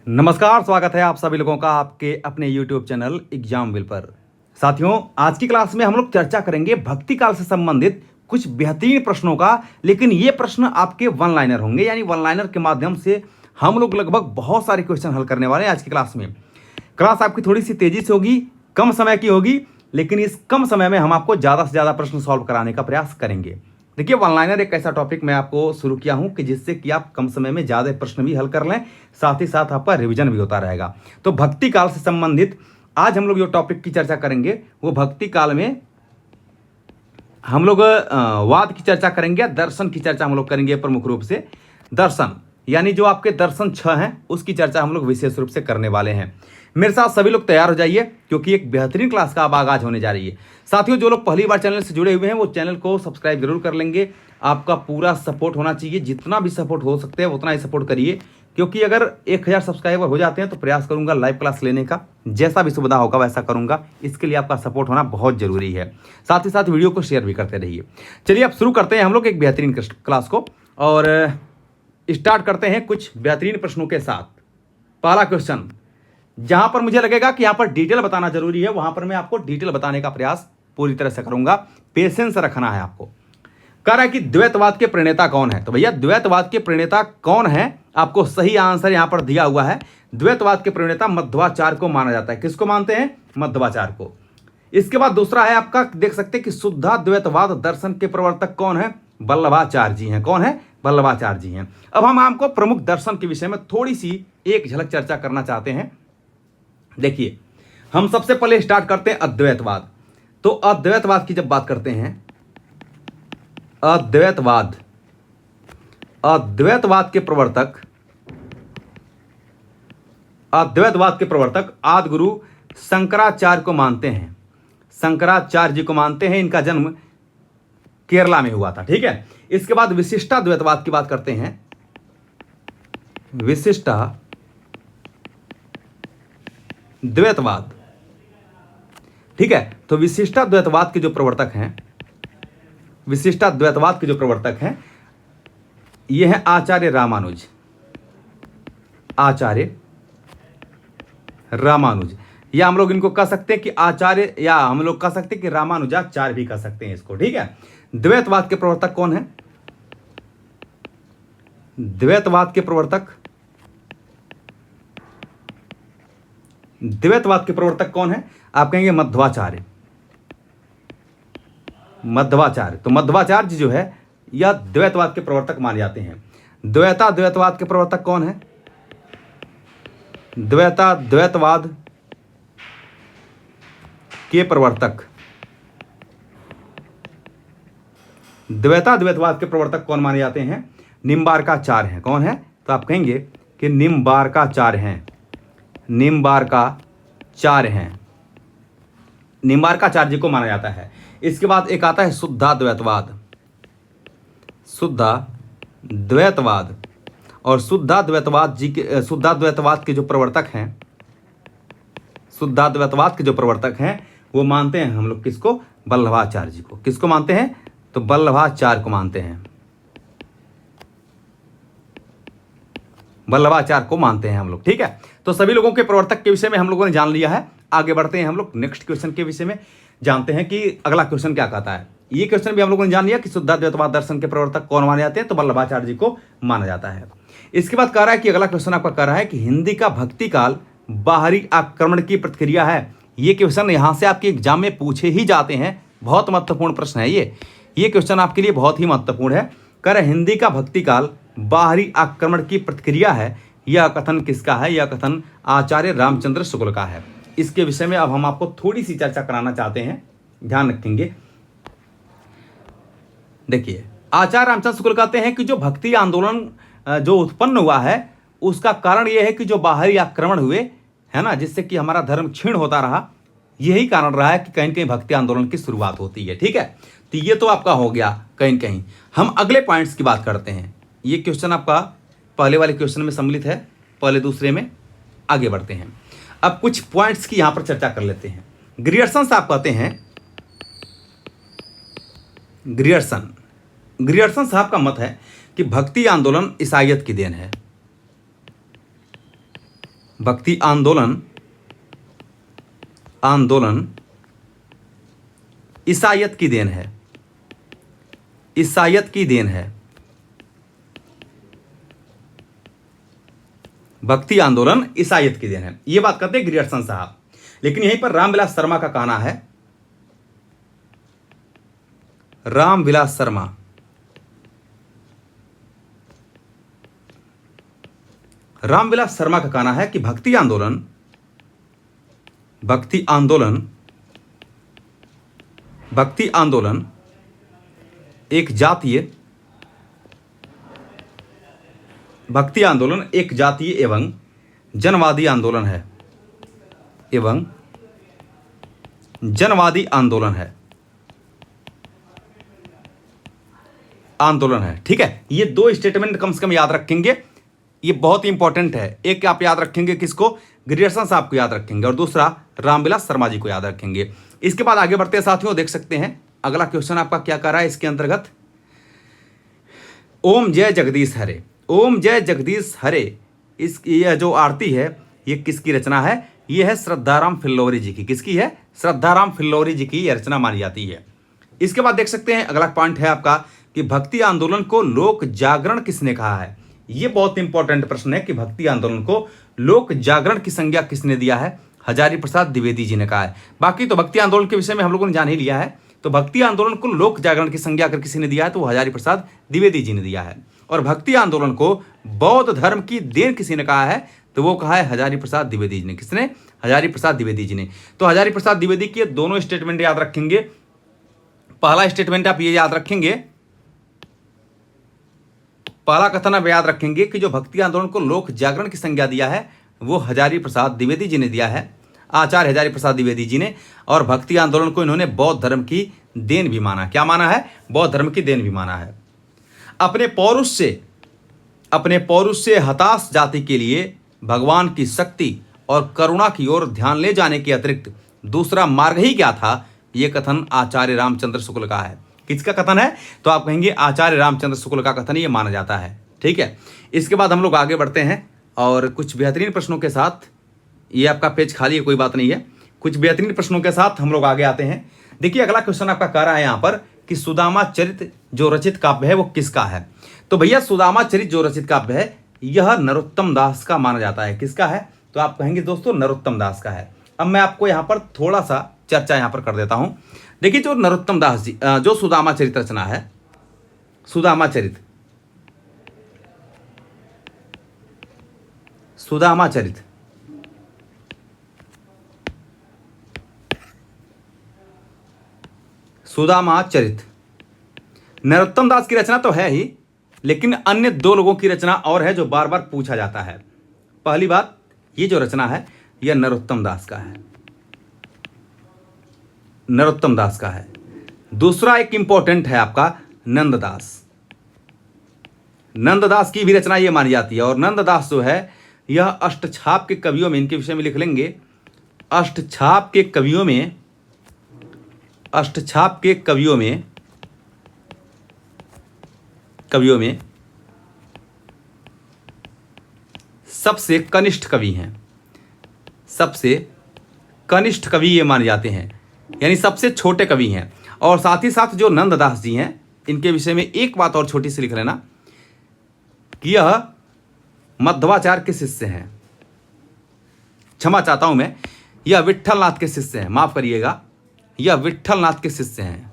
नमस्कार, स्वागत है आप सभी लोगों का आपके अपने YouTube चैनल एग्जाम विल पर। साथियों, आज की क्लास में हम लोग चर्चा करेंगे भक्ति काल से संबंधित कुछ बेहतरीन प्रश्नों का। लेकिन ये प्रश्न आपके वन लाइनर होंगे, यानी वन लाइनर के माध्यम से हम लोग लगभग बहुत सारे क्वेश्चन हल करने वाले हैं आज की क्लास में। क्लास आपकी थोड़ी सी तेजी से होगी, कम समय की होगी, लेकिन इस कम समय में हम आपको ज़्यादा से ज़्यादा प्रश्न सॉल्व कराने का प्रयास करेंगे। देखिए, वन लाइनर एक ऐसा टॉपिक मैं आपको शुरू किया हूं कि जिससे कि आप कम समय में ज़्यादा प्रश्न भी हल कर लें, साथ ही साथ आपका रिवीजन भी होता रहेगा। तो भक्ति काल से संबंधित आज हम लोग जो टॉपिक की चर्चा करेंगे वो भक्ति काल में हम लोग वाद की चर्चा करेंगे, दर्शन की चर्चा हम लोग करेंगे। प्रमुख रूप से दर्शन यानी जो आपके दर्शन 6 हैं उसकी चर्चा हम लोग विशेष रूप से करने वाले हैं। मेरे साथ सभी लोग तैयार हो जाइए, क्योंकि एक बेहतरीन क्लास का अब आगाज होने जा रही है। साथियों, जो लोग पहली बार चैनल से जुड़े हुए हैं वो चैनल को सब्सक्राइब जरूर कर लेंगे। आपका पूरा सपोर्ट होना चाहिए, जितना भी सपोर्ट हो सकते हैं उतना ही सपोर्ट करिए, क्योंकि अगर 1000 सब्सक्राइबर हो जाते हैं तो प्रयास करूंगा लाइव क्लास लेने का, जैसा भी सुविधा होगा वैसा करूंगा। इसके लिए आपका सपोर्ट होना बहुत जरूरी है। साथ ही साथ वीडियो को शेयर भी करते रहिए। चलिए अब शुरू करते हैं हम लोग एक बेहतरीन क्लास को, और स्टार्ट करते हैं कुछ बेहतरीन प्रश्नों के साथ। पहला क्वेश्चन, जहां पर मुझे लगेगा कि यहां पर डिटेल बताना जरूरी है वहां पर मैं आपको डिटेल बताने का प्रयास पूरी तरह से करूंगा। पेशेंस रखना है आपको। कह रहा है कि द्वैतवाद के प्रणेता कौन है। तो भैया, द्वैतवाद के प्रणेता कौन है, आपको सही आंसर यहां पर दिया हुआ है। द्वैतवाद के प्रणेता मध्वाचार्य को माना जाता है। किसको मानते हैं? मध्वाचार्य को। इसके बाद दूसरा है आपका, देख सकते हैं कि शुद्धाद्वैतवाद दर्शन के प्रवर्तक कौन है? वल्लभाचार्य जी हैं। कौन है? वल्लभाचार्य जी हैं। अब हम आपको प्रमुख दर्शन के विषय में थोड़ी सी एक झलक चर्चा करना चाहते हैं। देखिए, हम सबसे पहले स्टार्ट करते हैं अद्वैतवाद। तो अद्वैतवाद की जब बात करते हैं, अद्वैतवाद के प्रवर्तक आदिगुरु शंकराचार्य को मानते हैं। शंकराचार्य जी को मानते हैं। इनका जन्म केरला में हुआ था। ठीक है। इसके बाद विशिष्टाद्वैतवाद की बात करते हैं। विशिष्टाद्वैतवाद, ठीक है। तो विशिष्टाद्वैतवाद के जो प्रवर्तक हैं ये हैं आचार्य रामानुज। या हम लोग इनको कह सकते हैं कि आचार्य, या हम लोग कह सकते हैं कि रामानुजाचार्य भी कह सकते हैं इसको। ठीक है। द्वैतवाद के प्रवर्तक कौन है? द्वैतवाद के प्रवर्तक कौन है? आप कहेंगे मध्वाचार्य। तो मध्वाचार्य जी जो है यह द्वैतवाद के प्रवर्तक माने जाते हैं। द्वैतवाद के प्रवर्तक कौन है? द्वैतवाद के प्रवर्तक कौन माने जाते हैं? निम्बार्काचार्य हैं। कौन है? तो आप कहेंगे कि निम्बार्काचार्य हैं। निम्बार्काचार्य जी को माना जाता है। इसके बाद एक आता है शुद्धाद्वैतवाद। और शुद्धाद्वैतवाद के जो प्रवर्तक हैं वो मानते हैं हम लोग किसको? वल्लभाचार्य जी को। किसको मानते हैं? तो वल्लभाचार्य को मानते हैं। हम लोग। ठीक है। तो सभी लोगों के प्रवर्तक के विषय में हम लोगों ने जान लिया है। आगे बढ़ते हैं हम लोग नेक्स्ट क्वेश्चन के विषय में, जानते हैं कि अगला क्वेश्चन क्या कहता है। ये क्वेश्चन भी हम लोगों ने जान लिया कि शुद्धाद्वैतवाद दर्शन के प्रवर्तक कौन माने जाते हैं, तो वल्लभाचार्य जी को माना जाता है। इसके बाद कह रहा है कि अगला क्वेश्चन आपका कह रहा है कि हिंदी का भक्ति काल बाहरी आक्रमण की प्रतिक्रिया है। ये क्वेश्चन यहां से आपके एग्जाम में पूछे ही जाते हैं। बहुत महत्वपूर्ण प्रश्न है ये क्वेश्चन आपके लिए बहुत ही महत्वपूर्ण है। कह रहे हिंदी का भक्ति काल बाहरी आक्रमण की प्रतिक्रिया है। यह कथन किसका है? यह कथन आचार्य रामचंद्र शुक्ल का है। इसके विषय में अब हम आपको थोड़ी सी चर्चा कराना चाहते हैं, ध्यान रखेंगे। देखिए, आचार्य रामचंद्र शुक्ल कहते हैं कि जो भक्ति आंदोलन जो उत्पन्न हुआ है उसका कारण यह है कि जो बाहरी आक्रमण हुए है ना, जिससे कि हमारा धर्म क्षीण होता रहा, यही कारण रहा है कि कहीं कहीं भक्ति आंदोलन की शुरुआत होती है। ठीक है। तो ये तो आपका हो गया कहीं कहीं। हम अगले पॉइंट्स की बात करते हैं। ये क्वेश्चन आपका पहले वाले क्वेश्चन में सम्मिलित है, पहले दूसरे में। आगे बढ़ते हैं। अब कुछ पॉइंट्स की यहां पर चर्चा कर लेते हैं। ग्रियर्सन साहब कहते हैं, ग्रियर्सन साहब का मत है कि भक्ति आंदोलन ईसाइयत की देन है। भक्ति आंदोलन ईसाईयत की देन है। ईसाईयत की देन है। भक्ति आंदोलन ईसाईयत की देन है, ये बात करते हैं ग्रियर्सन साहब। लेकिन यहीं पर रामविलास शर्मा का कहना है, रामविलास शर्मा का कहना है कि भक्ति आंदोलन एक जातीय एवं जनवादी आंदोलन है। ठीक है, ये दो स्टेटमेंट कम से कम याद रखेंगे, ये बहुत इंपॉर्टेंट है। एक आप याद रखेंगे किसको, ग्रियर्सन साहब को याद रखेंगे, और दूसरा रामविलास शर्मा जी को याद रखेंगे। इसके बाद आगे बढ़ते हैं साथियों, देख सकते हैं अगला क्वेश्चन आपका क्या कर रहा है इसके अंतर्गत। ओम जय जगदीश हरे, ओम जय जगदीश हरे, यह जो आरती है ये किसकी रचना है? ये है श्रद्धाराम फिल्लौरी जी की। किसकी है? श्रद्धाराम फिल्लौरी जी की यह रचना मानी जाती है। इसके बाद देख सकते हैं अगला पॉइंट है आपका कि भक्ति आंदोलन को लोक जागरण किसने कहा है? ये बहुत इंपॉर्टेंट प्रश्न है कि भक्ति आंदोलन को लोक जागरण की संज्ञा किसने दिया है? हजारी प्रसाद द्विवेदी जी ने कहा है। बाकी तो भक्ति आंदोलन के विषय में हम लोगों ने जान ही लिया है। तो भक्ति आंदोलन को लोक जागरण की संज्ञा अगर किसी ने दिया है तो वो हजारी प्रसाद द्विवेदी जी ने दिया है। और भक्ति आंदोलन को बौद्ध धर्म की देन किसी ने कहा है? तो वो कहा है हजारी प्रसाद द्विवेदी जी ने। किसने? हजारी प्रसाद द्विवेदी जी ने। तो हजारी प्रसाद द्विवेदी के दोनों स्टेटमेंट याद रखेंगे। पहला स्टेटमेंट आप ये याद रखेंगे, पहला कथन आप याद रखेंगे कि जो भक्ति आंदोलन को लोक जागरण की संज्ञा दिया है वो हजारी प्रसाद द्विवेदी जी ने दिया है, आचार्य हजारी प्रसाद द्विवेदी जी ने। और भक्ति आंदोलन को इन्होंने बौद्ध धर्म की देन भी माना। क्या माना है? बौद्ध धर्म की देन भी माना है। अपने पौरुष से हताश जाति के लिए भगवान की शक्ति और करुणा की ओर ध्यान ले जाने के अतिरिक्त दूसरा मार्ग ही क्या था? ये कथन आचार्य रामचंद्र शुक्ल का है। किसका कथन है? तो आप कहेंगे आचार्य रामचंद्र शुक्ल का कथन ये माना जाता है। ठीक है, इसके बाद हम लोग आगे बढ़ते हैं और कुछ बेहतरीन प्रश्नों के साथ। ये आपका पेज खाली है, कोई बात नहीं है। कुछ बेहतरीन प्रश्नों के साथ हम लोग आगे आते हैं। देखिए अगला क्वेश्चन आपका कह रहा है यहाँ पर कि सुदामा चरित जो रचित काव्य है वो किसका है? तो भैया सुदामा चरित जो रचित काव्य है यह नरोत्तम दास का माना जाता है। किसका है? तो आप कहेंगे दोस्तों नरोत्तम दास का है। अब मैं आपको यहाँ पर थोड़ा सा चर्चा यहाँ पर कर देता हूँ। देखिए जो नरोत्तम दास जी जो सुदामा चरित रचना है, सुदामा चरित नरोत्तम दास की रचना तो है ही, लेकिन अन्य दो लोगों की रचना और है जो बार बार पूछा जाता है। पहली बात, ये जो रचना है यह नरोत्तम दास का है। दूसरा एक इंपॉर्टेंट है आपका नंददास की भी रचना ये मानी जाती है। और नंददास जो है यह अष्टछाप के कवियों में, इनके विषय में लिख लेंगे, अष्टछाप के कवियों में सबसे कनिष्ठ कवि ये माने जाते हैं, यानी सबसे छोटे कवि हैं। और साथ ही साथ जो नंददास जी हैं इनके विषय में एक बात और छोटी सी लिख लेना कि यह मध्वाचार्य के शिष्य हैं। क्षमा चाहता हूं मैं, यह विट्ठलनाथ के शिष्य हैं, माफ करिएगा, यह विट्ठलनाथ के शिष्य हैं।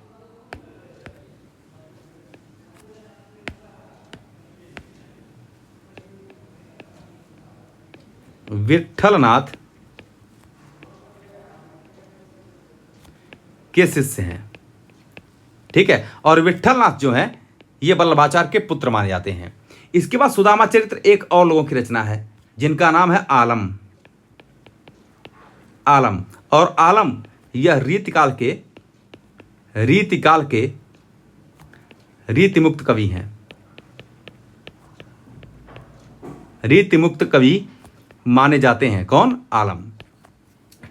विट्ठलनाथ के शिष्य हैं। ठीक है, और विट्ठलनाथ जो हैं ये वल्लभाचार्य के पुत्र माने जाते हैं। इसके बाद सुदामा चरित्र एक और लोगों की रचना है जिनका नाम है आलम। और आलम यह रीतिकाल के रीतिमुक्त कवि हैं। रीतिमुक्त कवि माने जाते हैं। कौन? आलम।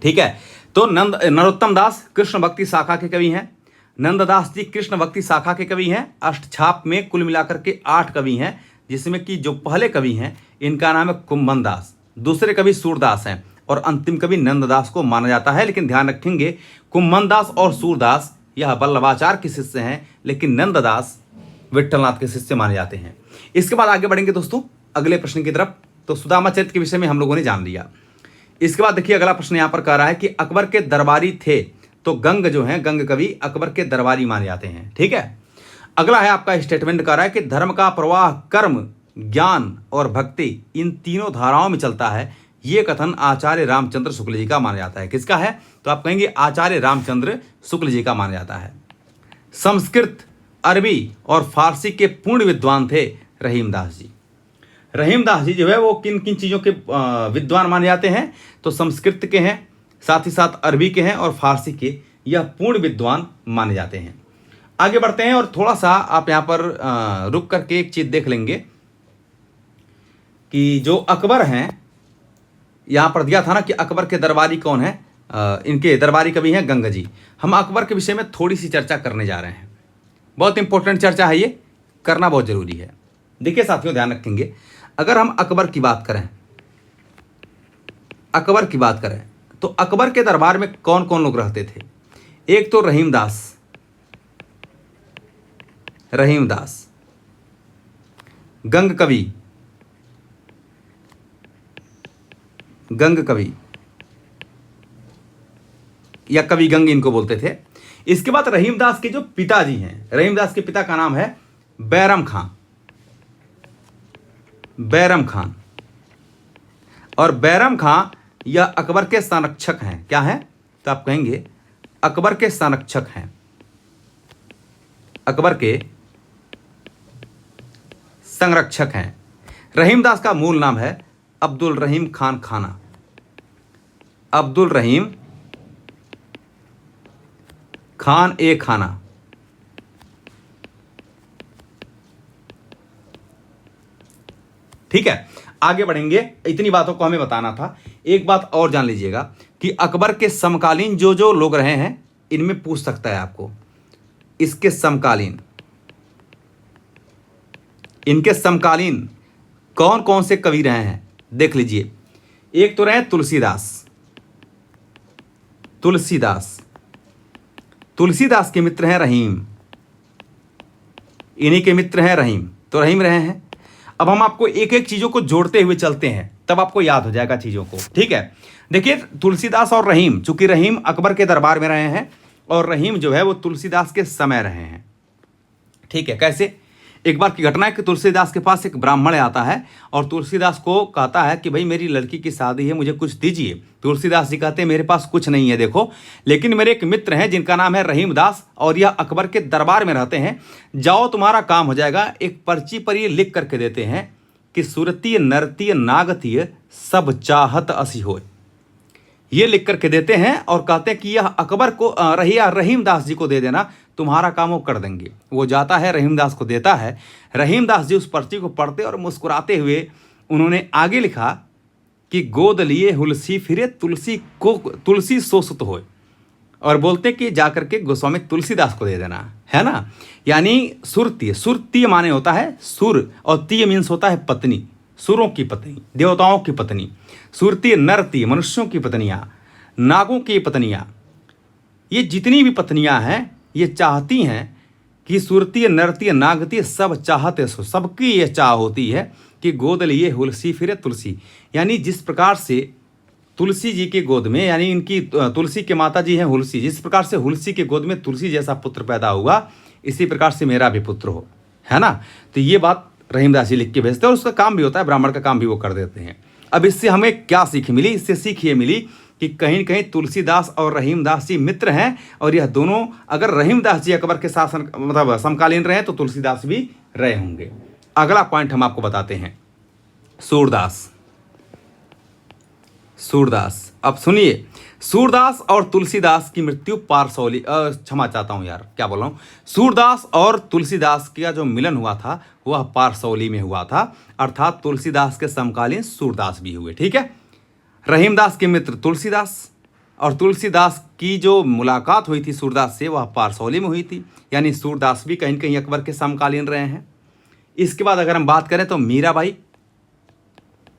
ठीक है, तो नरोत्तम दास कृष्ण भक्ति शाखा के कवि हैं। नंददास जी कृष्ण भक्ति शाखा के कवि हैं। अष्टछाप में कुल मिलाकर के 8 कवि हैं, जिसमें कि जो पहले कवि हैं इनका नाम है कुंभन दास। दूसरे कवि सूरदास हैं और अंतिम कवि नंददास को माना जाता है। लेकिन ध्यान रखेंगे कुम्भनदास और सूरदास यह वल्लभाचार्य के शिष्य हैं, लेकिन नंददास विट्ठलनाथ के शिष्य माने जाते हैं। इसके बाद आगे बढ़ेंगे दोस्तों अगले प्रश्न की तरफ। तो सुदामा चरित्र के विषय में हम लोगों ने जान लिया। इसके बाद देखिए अगला प्रश्न यहां पर कह रहा है कि अकबर के दरबारी थे, तो गंग जो है, गंग कवि अकबर के दरबारी माने जाते हैं। ठीक है, अगला है आपका स्टेटमेंट कह रहा है कि धर्म का प्रवाह कर्म, ज्ञान और भक्ति इन तीनों धाराओं में चलता है। ये कथन आचार्य रामचंद्र शुक्ल जी का माना जाता है। किसका है? तो आप कहेंगे आचार्य रामचंद्र शुक्ल जी का माना जाता है। संस्कृत, अरबी और फारसी के पूर्ण विद्वान थे रहीमदास जी। रहीमदास जी जो है वो किन किन चीज़ों के विद्वान माने जाते हैं? तो संस्कृत के हैं, साथ ही साथ अरबी के हैं और फारसी के, यह पूर्ण विद्वान माने जाते हैं। आगे बढ़ते हैं और थोड़ा सा आप यहाँ पर रुक करके एक चीज़ देख लेंगे कि जो अकबर हैं, यहाँ पर दिया था ना कि अकबर के दरबारी कौन है, इनके दरबारी कवि हैं गंग जी। हम अकबर के विषय में थोड़ी सी चर्चा करने जा रहे हैं। बहुत इंपॉर्टेंट चर्चा है, ये करना बहुत जरूरी है। देखिए साथियों ध्यान रखेंगे, अगर हम अकबर की बात करें, अकबर की बात करें तो अकबर के दरबार में कौन कौन लोग रहते थे? एक तो रहीमदास, रहीमदास, गंग कवि, गंग कवि या कवि गंग इनको बोलते थे। इसके बाद रहीमदास के जो पिताजी हैं, रहीमदास के पिता का नाम है बैरम खान, बैरम खान। और बैरम खान यह अकबर के संरक्षक हैं। क्या है? तो आप कहेंगे अकबर के संरक्षक हैं, अकबर के संरक्षक हैं। रहीमदास का मूल नाम है अब्दुल रहीम खान खाना, अब्दुल रहीम खान ए खाना। ठीक है, आगे बढ़ेंगे। इतनी बातों को हमें बताना था। एक बात और जान लीजिएगा कि अकबर के समकालीन जो जो लोग रहे हैं, इनमें पूछ सकता है आपको, इसके समकालीन, इनके समकालीन कौन कौन से कवि रहे हैं देख लीजिए। एक तो रहे तुलसीदास, तुलसीदास, तुलसीदास के मित्र हैं रहीम, इन्हीं के मित्र हैं रहीम, तो रहीम रहे हैं। अब हम आपको एक एक चीजों को जोड़ते हुए चलते हैं, तब आपको याद हो जाएगा चीजों को। ठीक है, देखिए तुलसीदास और रहीम, चूंकि रहीम अकबर के दरबार में रहे हैं और रहीम जो है वो तुलसीदास के समय रहे हैं। ठीक है, कैसे? एक बार की घटना है कि तुलसीदास के पास एक ब्राह्मण आता है और तुलसीदास को कहता है कि भाई मेरी लड़की की शादी है, मुझे कुछ दीजिए। तुलसीदास जी कहते हैं मेरे पास कुछ नहीं है देखो, लेकिन मेरे एक मित्र हैं जिनका नाम है रहीमदास और यह अकबर के दरबार में रहते हैं, जाओ तुम्हारा काम हो जाएगा। एक पर्ची पर ये लिख करके देते हैं कि सुरतीय नरतीय नागतीय सब चाहत असी होए, ये लिख करके देते हैं और कहते हैं कि यह अकबर को रहीमदास जी को दे देना, तुम्हारा काम वो कर देंगे। वो जाता है रहीमदास को देता है, रहीमदास जी उस पर्ची को पढ़ते और मुस्कुराते हुए उन्होंने आगे लिखा कि गोद लिए हुलसी फिरे तुलसी को तुलसी सोसुत होए, और बोलते कि जाकर के गोस्वामी तुलसीदास को दे देना, है ना। यानी सुरतीय, सुरतीय माने होता है सुर और तीय मीन्स होता है पत्नी, सुरों की पत्नी, देवताओं की पत्नी। सुरतीय नरतीय मनुष्यों की पत्नियां, नागों की पत्नियां, ये जितनी भी पत्नियां हैं ये चाहती हैं कि सुरतीय नरतीय नागतीय सब चाहते सो, सबकी ये चाह होती है कि गोद लिए हुलसी फिरे तुलसी। यानी जिस प्रकार से तुलसी जी के गोद में, यानी इनकी तुलसी के माता जी हैं हुलसी, जिस प्रकार से हुलसी के गोद में तुलसी जैसा पुत्र पैदा हुआ, इसी प्रकार से मेरा भी पुत्र हो, है ना। तो ये बात रहीमदास जी लिख के भेजते हैं और उसका काम भी होता है, ब्राह्मण का काम भी वो कर देते हैं। अब इससे हमें क्या सीख मिली? इससे सीख ये मिली कि कहीं न कहीं तुलसीदास और रहीमदास जी मित्र हैं, और यह दोनों, अगर रहीमदास जी अकबर के शासन मतलब समकालीन रहे तो तुलसीदास भी रहे होंगे। अगला पॉइंट हम आपको बताते हैं, सूरदास। सूरदास, अब सुनिए, सूरदास और तुलसीदास की मृत्यु पारसौली, क्षमा चाहता हूं यार, क्या बोल रहा हूं, सूरदास और तुलसीदास का जो मिलन हुआ था वह पारसौली में हुआ था, अर्थात तुलसीदास के समकालीन सूरदास भी हुए। ठीक है, रहीमदास के मित्र तुलसीदास और तुलसीदास की जो मुलाकात हुई थी सूरदास से वह पारसौली में हुई थी, यानी सूरदास भी कहीं न कहीं अकबर के समकालीन रहे हैं। इसके बाद अगर हम बात करें तो मीराबाई,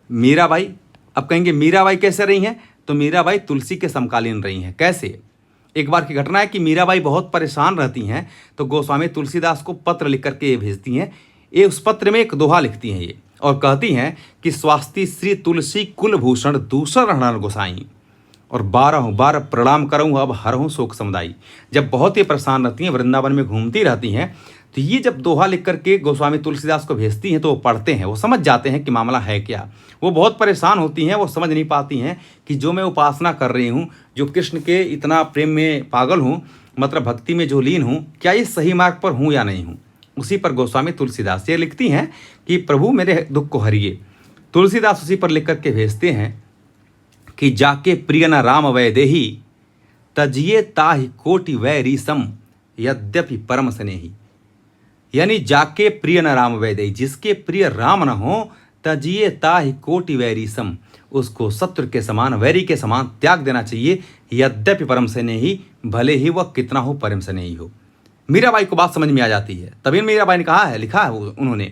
मीराबाई अब कहेंगे मीराबाई कैसे रही हैं, तो मीराबाई तुलसी के समकालीन रही हैं। कैसे? एक बार की घटना है कि मीराबाई बहुत परेशान रहती हैं, तो गोस्वामी तुलसीदास को पत्र लिख करके ये भेजती हैं। ये उस पत्र में एक दोहा लिखती हैं ये, और कहती हैं कि स्वास्ति श्री तुलसी कुलभूषण दूसर हरण गोसाई, और 12 बार प्रणाम करूँ अब हरहूँ शोक समुदाई। जब बहुत ही परेशान रहती हैं, वृंदावन में घूमती रहती हैं, तो ये जब दोहा लिख करके गोस्वामी तुलसीदास को भेजती हैं तो वो पढ़ते हैं, वो समझ जाते हैं कि मामला है क्या। वो बहुत परेशान होती हैं, वो समझ नहीं पाती हैं कि जो मैं उपासना कर रही हूँ, जो कृष्ण के इतना प्रेम में पागल हूँ, मतलब भक्ति में जो लीन हूँ, क्या ये सही मार्ग पर हूँ या नहीं हूँ। उसी पर गोस्वामी तुलसीदास ये लिखती हैं कि प्रभु मेरे दुख को हरिए। तुलसीदास उसी पर लिख करके भेजते हैं कि जाके प्रिय न राम वैदेही, तजिए ताहि कोटि वैरी सम, यद्यपि परम स्नेही। यानी जाके प्रिय न राम वैदेही, जिसके प्रिय राम न हो, तजिए ताहि कोटि वैरी सम, उसको शत्रु के समान, वैरी के समान त्याग देना चाहिए। यद्यपि परम स्नेही, भले ही वह कितना हो परम स्नेही हो। मीराबाई को बात समझ में आ जाती है, तभी मीराबाई ने कहा है, लिखा है उन्होंने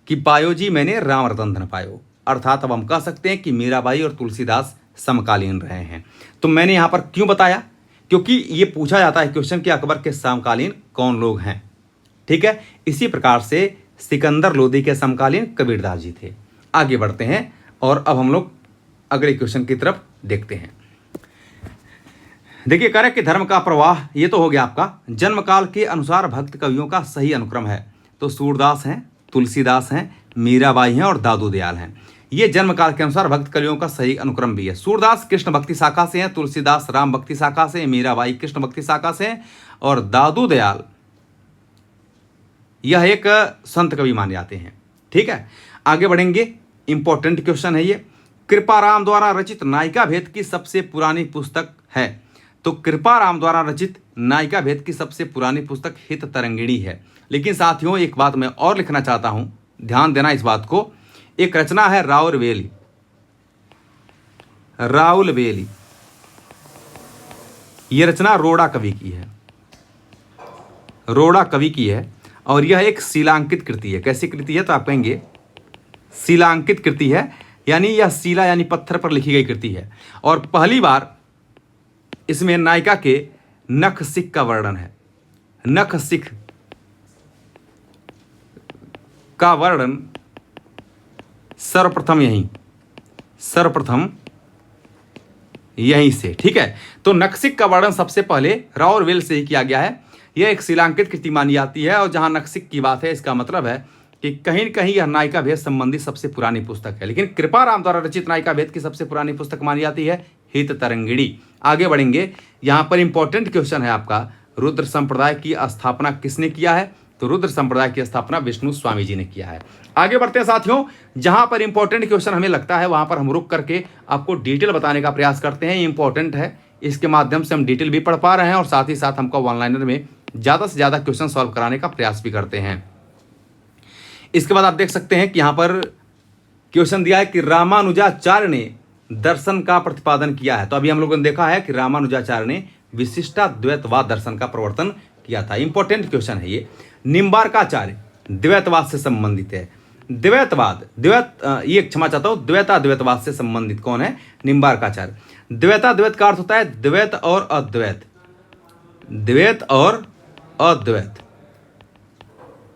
कि पायो जी मैंने राम रतन धन पायो। अर्थात अब हम कह सकते हैं कि मीराबाई और तुलसीदास समकालीन रहे हैं। तो मैंने यहाँ पर क्यों बताया, क्योंकि ये पूछा जाता है क्वेश्चन कि अकबर के समकालीन कौन लोग हैं। ठीक है, इसी प्रकार से सिकंदर लोदी के समकालीन कबीरदास जी थे। आगे बढ़ते हैं और अब हम लोग अगले क्वेश्चन की तरफ देखते हैं। देखिए, कह कि धर्म का प्रवाह, ये तो हो गया आपका जन्म काल के अनुसार भक्त कवियों का सही अनुक्रम है। तो सूरदास हैं, तुलसीदास हैं, मीराबाई हैं और दादू दयाल हैं। ये जन्म काल के अनुसार भक्त कवियों का सही अनुक्रम भी है। सूरदास कृष्ण भक्ति शाखा से हैं, तुलसीदास राम भक्ति शाखा से, मीराबाई कृष्ण भक्ति शाखा से हैं, और दादू दयाल यह एक संत कवि माने जाते हैं। ठीक है, आगे बढ़ेंगे। इंपॉर्टेंट क्वेश्चन है ये। कृपाराम द्वारा रचित नायिका भेद की सबसे पुरानी पुस्तक है। तो कृपाराम द्वारा रचित नायिका भेद की सबसे पुरानी पुस्तक हित तरंगिणी है। लेकिन साथियों, एक बात मैं और लिखना चाहता हूं, ध्यान देना इस बात को। एक रचना है राउल वेली, यह रचना रोड़ा कवि की है, रोड़ा कवि की है, और यह एक शिलांकित कृति है। कैसी कृति है, तो आप कहेंगे शिलांकित कृति है, यानी यह शिला यानी पत्थर पर लिखी गई कृति है। और पहली बार इसमें नायिका के नख सिख का वर्णन है। नख सिख का वर्णन सर्वप्रथम यहीं से। ठीक है, तो नक्सिक का वर्णन सबसे पहले राउरवेल से ही किया गया है। यह एक शिलांकित कृति मानी जाती है, और जहां नक्सिक की बात है, इसका मतलब है कि कहीं न कहीं यह नायिका भेद संबंधी सबसे पुरानी पुस्तक है। लेकिन कृपाराम द्वारा रचित नायिका भेद की सबसे पुरानी पुस्तक मानी जाती है हित तरंगिणी। आगे बढ़ेंगे, यहां पर इंपॉर्टेंट क्वेश्चन है आपका, रुद्र संप्रदाय की स्थापना किसने किया है। तो रुद्र संप्रदाय की स्थापना विष्णु स्वामी जी ने किया है। आगे बढ़ते हैं साथियों, जहां पर इंपॉर्टेंट क्वेश्चन हमें लगता है वहां पर हम रुक करके आपको डिटेल बताने का प्रयास करते हैं। इंपॉर्टेंट है, इसके माध्यम से हम डिटेल भी पढ़ पा रहे हैं, और साथ ही साथ हमको ऑनलाइनर में ज़्यादा से ज़्यादा क्वेश्चन सॉल्व कराने का प्रयास भी करते हैं। इसके बाद आप देख सकते हैं कि यहाँ पर क्वेश्चन दिया है कि रामानुजाचार्य ने दर्शन का प्रतिपादन किया है। तो अभी हम लोगों ने देखा है कि रामानुजाचार्य ने विशिष्टाद्वैतवाद दर्शन का प्रवर्तन किया था। इंपॉर्टेंट क्वेश्चन है ये। निम्बार्काचार्य द्वैतवाद से संबंधित है। द्वैताद्वैतवाद से संबंधित कौन है? निम्बार्काचार्य। द्वैताद्वैत का अर्थ होता है द्वैत और अद्वैत, द्वैत और अद्वैत।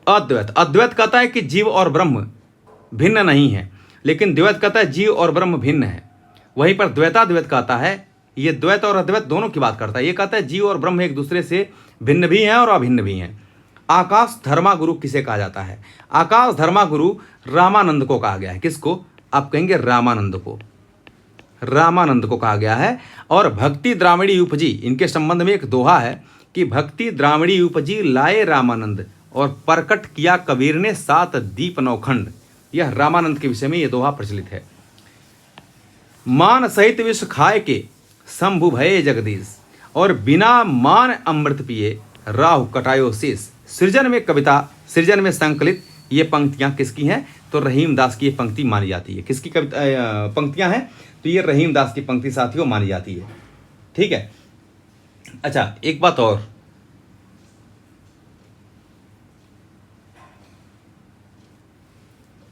अद्वैत कहता है कि जीव और ब्रह्म भिन्न नहीं है, लेकिन द्वैत कहता है जीव और ब्रह्म भिन्न है। वहीं पर द्वैताद्वैत कहता है, ये द्वैत और अद्वैत दोनों की बात करता है। ये कहता है जीव और ब्रह्म एक दूसरे से भिन्न भी हैं और अभिन्न भी हैं। आकाश धर्मागुरु किसे कहा जाता है? आकाश धर्मागुरु रामानंद को कहा गया है। किसको? आप कहेंगे रामानंद को। रामानंद को कहा गया है। और भक्ति द्राविड़ी उपजी, इनके संबंध में एक दोहा है कि भक्ति द्राविड़ी उपजी लाए रामानंद, और प्रकट किया कबीर ने 7 दीप नौखंड। यह रामानंद के विषय में यह दोहा प्रचलित है। मान सहित विष खाए के शंभु भये जगदीश, और बिना मान अमृत पिए राहु कटायो शीश। सृजन में कविता, सृजन में संकलित ये पंक्तियां किसकी हैं? तो रहीम दास की ये पंक्ति मानी जाती है। किसकी कविता पंक्तियां हैं? तो ये रहीम दास की पंक्ति साथियों मानी जाती है। ठीक है। अच्छा, एक बात और,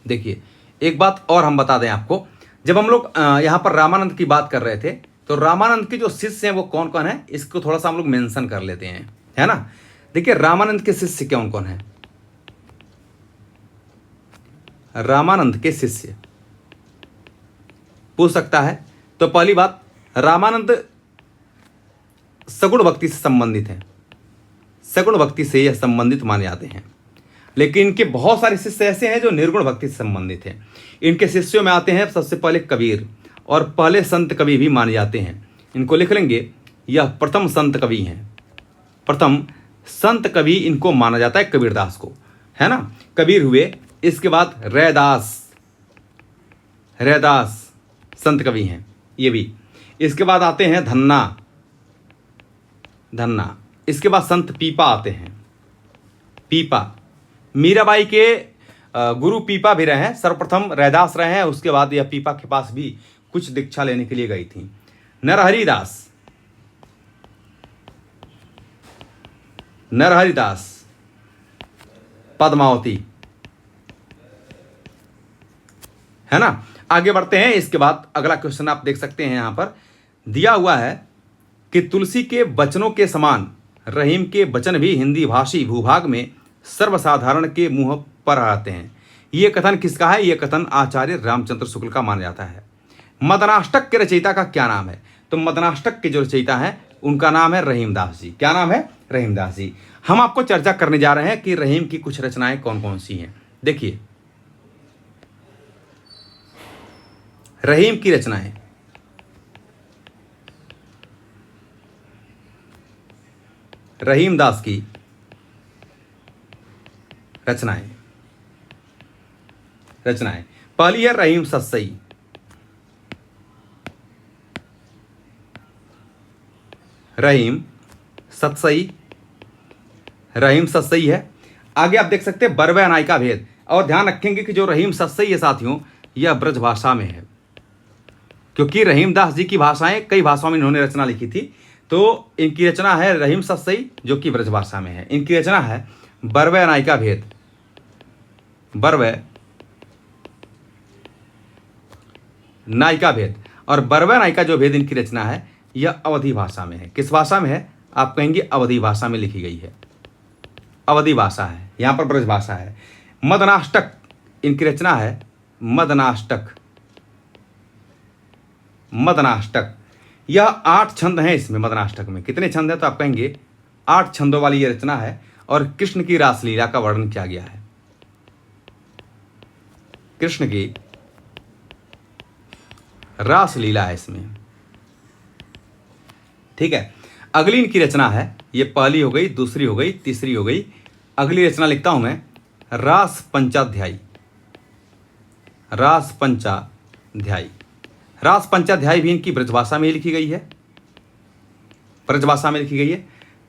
देखिए एक बात और हम बता दें आपको, जब हम लोग यहाँ पर रामानंद की बात कर रहे थे, तो रामानंद के जो शिष्य हैं वो कौन कौन है, इसको थोड़ा सा हम लोग मेंशन कर लेते हैं, है ना। देखिए रामानंद के शिष्य कौन कौन है। रामानंद के शिष्य पूछ सकता है। तो पहली बात, रामानंद सगुण भक्ति से संबंधित हैं, सगुण भक्ति से यह संबंधित माने जाते हैं। लेकिन इनके बहुत सारे शिष्य ऐसे हैं जो निर्गुण भक्ति से संबंधित हैं। इनके शिष्यों में आते हैं सबसे पहले कबीर, और पहले संत कवि भी माने जाते हैं। इनको लिख लेंगे, यह प्रथम संत कवि हैं, प्रथम संत कवि इनको माना जाता है, कबीरदास को, है ना। कबीर हुए, इसके बाद रैदास, रैदास संत कवि हैं ये भी। इसके बाद आते हैं धन्ना, धन्ना। इसके बाद संत पीपा आते हैं, पीपा। मीराबाई के गुरु पीपा भी रहे हैं, सर्वप्रथम रैदास रहे हैं, उसके बाद यह पीपा के पास भी कुछ दीक्षा लेने के लिए गई थी। नरहरिदास, नरहरिदास, पद्मावती, है ना। आगे बढ़ते हैं। इसके बाद अगला क्वेश्चन आप देख सकते हैं, यहां पर दिया हुआ है कि तुलसी के वचनों के समान रहीम के वचन भी हिंदी भाषी भूभाग में सर्वसाधारण के मुंह पर आते हैं। यह कथन किसका है? यह कथन आचार्य रामचंद्र शुक्ल का माना जाता है। मदनाष्टक के रचयिता का क्या नाम है? तो मदनाष्टक के जो रचयिता है उनका नाम है रहीमदास जी। क्या नाम है? रहीमदास जी। हम आपको चर्चा करने जा रहे हैं कि रहीम की कुछ रचनाएं कौन कौन सी हैं। देखिए रहीम की रचनाएं, रहीमदास की रचनाएं, रचनाएं पहली है रहीम सतसई। रहीम सतसई, रहीम सतसई है। आगे आप देख सकते हैं बरवे अनायका भेद। और ध्यान रखेंगे कि जो रहीम सतसई है साथियों, यह ब्रज भाषा में है, क्योंकि रहीमदास जी की भाषाएं कई भाषाओं में इन्होंने रचना लिखी थी। तो इनकी रचना है रहीम सतसई, जो कि ब्रज भाषा में है। इनकी रचना है बरवे अनायका भेद, बरवे नायिका भेद। और बरवे नायिका जो भेद इनकी रचना है, यह अवधी भाषा में है। किस भाषा में है? आप कहेंगे अवधी भाषा में लिखी गई है, अवधी भाषा है, यहां पर ब्रज भाषा है। मदनाष्टक इनकी रचना है, मदनाष्टक, मदनाष्टक। यह 8 छंद हैं इसमें। मदनाष्टक में कितने छंद हैं? तो आप कहेंगे 8 छंदों वाली यह रचना है। और कृष्ण की रासलीला का वर्णन किया गया है, कृष्ण की रासलीला है इसमें, ठीक है। अगली इनकी रचना है, ये पहली हो गई, दूसरी हो गई, तीसरी हो गई। अगली रचना लिखता हूं मैं, रास पंचाध्यायी, रास पंचाध्यायी। रास पंचाध्यायी भी इनकी ब्रजभाषा में ही लिखी गई है, ब्रजभाषा में लिखी गई है।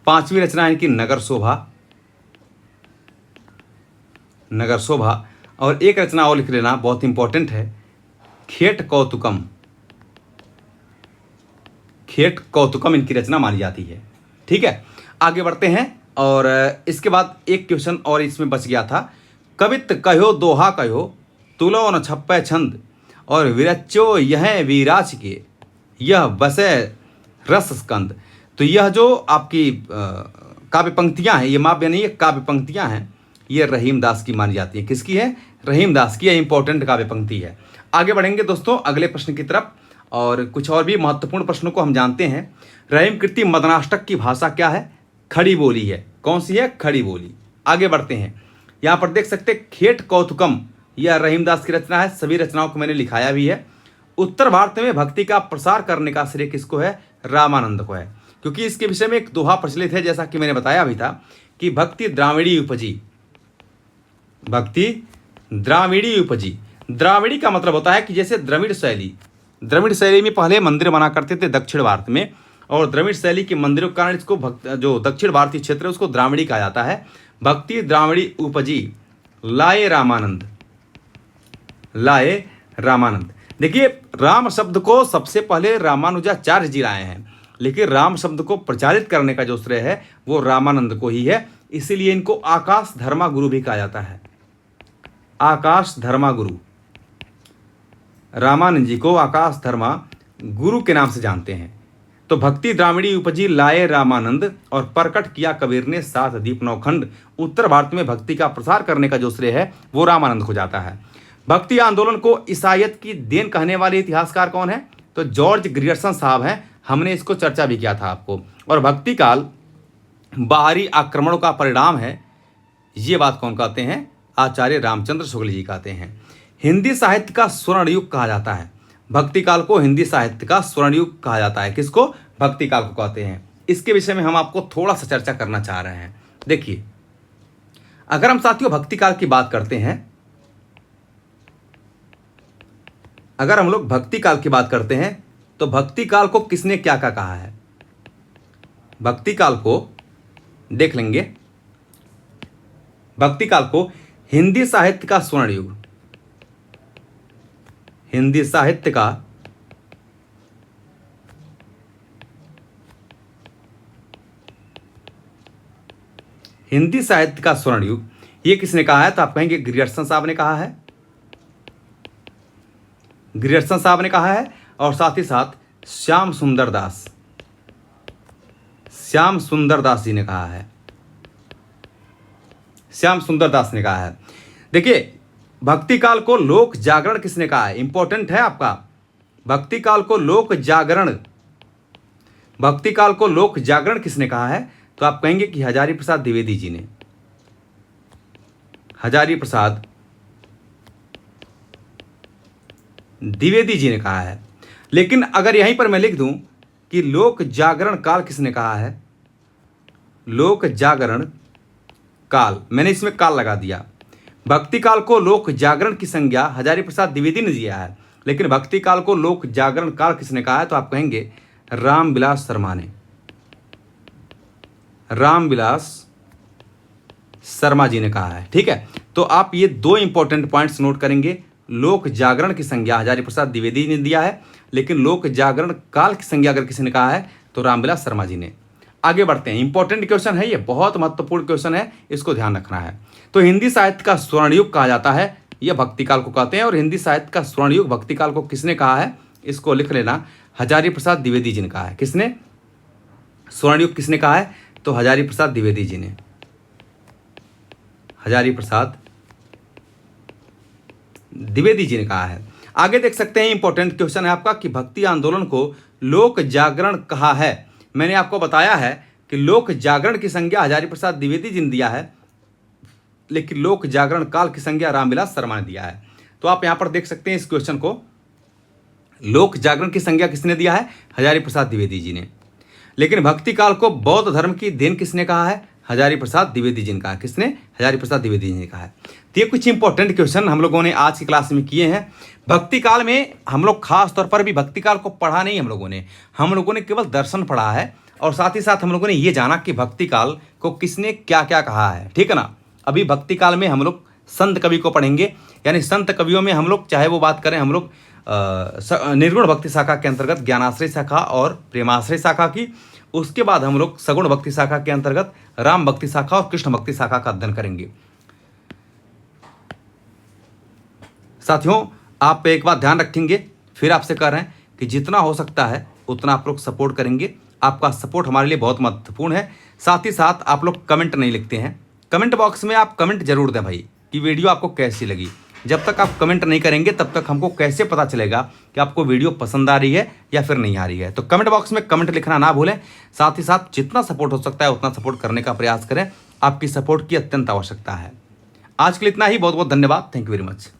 5वीं रचना है इनकी नगर शोभा, नगर शोभा। और एक रचना और लिख लेना, बहुत इंपॉर्टेंट है, खेट कौतुकम, खेट कौतुकम इनकी रचना मानी जाती है, ठीक है। आगे बढ़ते हैं। और इसके बाद एक क्वेश्चन और इसमें बच गया था, कवित कहो दोहा कहो तुलो न छप्पे छंद और विरच्चो यह वीराज के यह बसे रस स्कंद। तो यह जो आपकी काव्य पंक्तियां हैं, ये माव्य नहीं है, काव्य पंक्तियां हैं, ये रहीमदास की मानी जाती है। किसकी है? रहीमदास की। यह इंपॉर्टेंट काव्य पंक्ति है। आगे बढ़ेंगे दोस्तों अगले प्रश्न की तरफ, और कुछ और भी महत्वपूर्ण प्रश्नों को हम जानते हैं। रहीम कृति मदनाष्टक की भाषा क्या है? खड़ी बोली है। कौन सी है? खड़ी बोली। आगे बढ़ते हैं। यहाँ पर देख सकते हैं खेट कौतुकम, यह रहीमदास की रचना है। सभी रचनाओं को मैंने लिखाया भी है। उत्तर भारत में भक्ति का प्रसार करने का श्रेय किसको है? रामानंद को है, क्योंकि इसके विषय में एक दोहा प्रचलित है, जैसा कि मैंने बताया भी था कि भक्ति द्राविड़ी उपजी, भक्ति द्राविड़ी उपजी। द्राविड़ी का मतलब होता है कि जैसे द्रविड़ शैली, द्रविड़ शैली में पहले मंदिर बना करते थे दक्षिण भारत में, और द्रविड़ शैली के मंदिरों के कारण इसको जो दक्षिण भारतीय क्षेत्र है उसको द्राविड़ी कहा जाता है। भक्ति द्राविड़ी उपजी लाए रामानंद, लाए रामानंद। देखिए राम शब्द को सबसे पहले रामानुजाचार्य जी लाए हैं, लेकिन राम शब्द को प्रचारित करने का जो श्रेय है वो रामानंद को ही है। इसीलिए इनको आकाश धर्मा गुरु भी कहा जाता है, आकाश धर्मा गुरु। रामानंद जी को आकाश धर्मा गुरु के नाम से जानते हैं। तो भक्ति द्राविड़ी उपजी लाए रामानंद और प्रकट किया कबीर ने सात दीप नौखंड। उत्तर भारत में भक्ति का प्रसार करने का जो श्रेय है वो रामानंद को जाता है। भक्ति आंदोलन को ईसाइयत की देन कहने वाले इतिहासकार कौन है? तो जॉर्ज ग्रियर्सन साहब हैं। हमने इसको चर्चा भी किया था आपको। और भक्ति काल बाहरी आक्रमणों का परिणाम है, ये बात कौन कहते हैं? आचार्य रामचंद्र शुक्ल जी कहते हैं। हिंदी साहित्य का स्वर्ण युग कहा जाता है। भक्ति काल को हिंदी साहित्य का स्वर्ण युग कहा जाता है। किसको? भक्ति काल को कहते हैं। इसके विषय में हम आपको थोड़ा सा चर्चा करना चाह रहे हैं। देखिए, अगर हम साथियों भक्ति काल की बात करते हैं, अगर हम लोग भक्ति काल की बात करते हैं तो भक्ति काल को किसने क्या क्या कहा है? भक्ति काल को देख लेंगे। भक्ति काल को हिंदी साहित्य का स्वर्ण युग, हिंदी साहित्य का स्वर्ण युग, ये किसने कहा है? तो आप कहेंगे ग्रियर्सन साहब ने कहा है। ग्रियर्सन साहब ने कहा है। और साथ ही साथ श्याम सुंदर दास जी ने कहा है। श्याम सुंदर दास ने कहा है। देखिए, भक्ति काल को लोक जागरण किसने कहा है? इंपॉर्टेंट है आपका। भक्ति काल को लोक जागरण किसने कहा है? तो आप कहेंगे कि हजारी प्रसाद द्विवेदी जी ने। हजारी प्रसाद द्विवेदी जी ने कहा है। लेकिन अगर यहीं पर मैं लिख दूं कि लोक जागरण काल किसने कहा है? लोक जागरण काल, मैंने इसमें काल लगा दिया। भक्ति काल को लोक जागरण की संज्ञा हजारी प्रसाद द्विवेदी ने दिया है, लेकिन भक्ति काल को लोक जागरण काल किसने कहा है? तो आप कहेंगे रामविलास शर्मा ने। रामविलास शर्मा जी ने कहा है। ठीक है, तो आप ये दो इंपॉर्टेंट पॉइंट्स नोट करेंगे। लोक जागरण की संज्ञा हजारी प्रसाद द्विवेदी ने दिया है, लेकिन लोक जागरण काल की संज्ञा अगर किसी ने कहा है तो रामविलास शर्मा जी ने। आगे बढ़ते हैं। इंपॉर्टेंट क्वेश्चन है, ये बहुत महत्वपूर्ण क्वेश्चन है, इसको ध्यान रखना है। तो हिंदी साहित्य का स्वर्ण युग कहा जाता है, यह भक्ति काल को कहते हैं। और हिंदी साहित्य का स्वर्ण युग भक्ति काल को किसने कहा है? इसको लिख लेना, हजारी प्रसाद द्विवेदी जी ने कहा है। किसने? स्वर्ण युग किसने कहा है? तो हजारी प्रसाद द्विवेदी जी ने। हजारी प्रसाद द्विवेदी जी ने कहा है। आगे देख सकते हैं, इंपॉर्टेंट क्वेश्चन है आपका कि भक्ति आंदोलन को लोक जागरण कहा है। मैंने आपको बताया है कि लोक जागरण की संज्ञा हजारी प्रसाद द्विवेदी जी ने दिया है, लेकिन लोक जागरण काल की संज्ञा रामविलास शर्मा ने दिया है। तो आप यहां पर देख सकते हैं इस क्वेश्चन को, लोक जागरण की संज्ञा किसने दिया है? हजारी प्रसाद द्विवेदी जी ने। लेकिन भक्ति काल को बौद्ध धर्म की देन किसने कहा है? हजारी प्रसाद द्विवेदी जी ने कहा। किसने? हजारी प्रसाद द्विवेदी जी ने कहा है। तो ये कुछ इंपॉर्टेंट क्वेश्चन हम लोगों ने आज की क्लास में किए हैं। भक्ति काल में हम लोग खास तौर पर भी भक्ति काल को पढ़ा नहीं, हम लोगों ने केवल दर्शन पढ़ा है। और साथ ही साथ हम लोगों ने ये जाना कि भक्ति काल को किसने क्या क्या कहा है। ठीक है ना। अभी भक्ति काल में हम लोग संत कवि को पढ़ेंगे, यानी संत कवियों में हम लोग चाहे वो बात करें हम लोग निर्गुण भक्ति शाखा के अंतर्गत ज्ञानाश्रय शाखा और प्रेमाश्रय शाखा की, उसके बाद हम लोग सगुण भक्ति शाखा के अंतर्गत राम भक्ति शाखा और कृष्ण भक्ति शाखा का अध्ययन करेंगे। साथियों, आप एक बात ध्यान रखेंगे, फिर आपसे कह रहे हैं कि जितना हो सकता है उतना आप लोग सपोर्ट करेंगे। आपका सपोर्ट हमारे लिए बहुत महत्वपूर्ण है। साथ ही साथ आप लोग कमेंट नहीं लिखते हैं, कमेंट बॉक्स में आप कमेंट जरूर दें भाई कि वीडियो आपको कैसी लगी। जब तक आप कमेंट नहीं करेंगे तब तक हमको कैसे पता चलेगा कि आपको वीडियो पसंद आ रही है या फिर नहीं आ रही है। तो कमेंट बॉक्स में कमेंट लिखना ना भूलें। साथ ही साथ जितना सपोर्ट हो सकता है उतना सपोर्ट करने का प्रयास करें। आपकी सपोर्ट की अत्यंत आवश्यकता है। आज के लिए इतना ही। बहुत बहुत धन्यवाद। Thank you very much.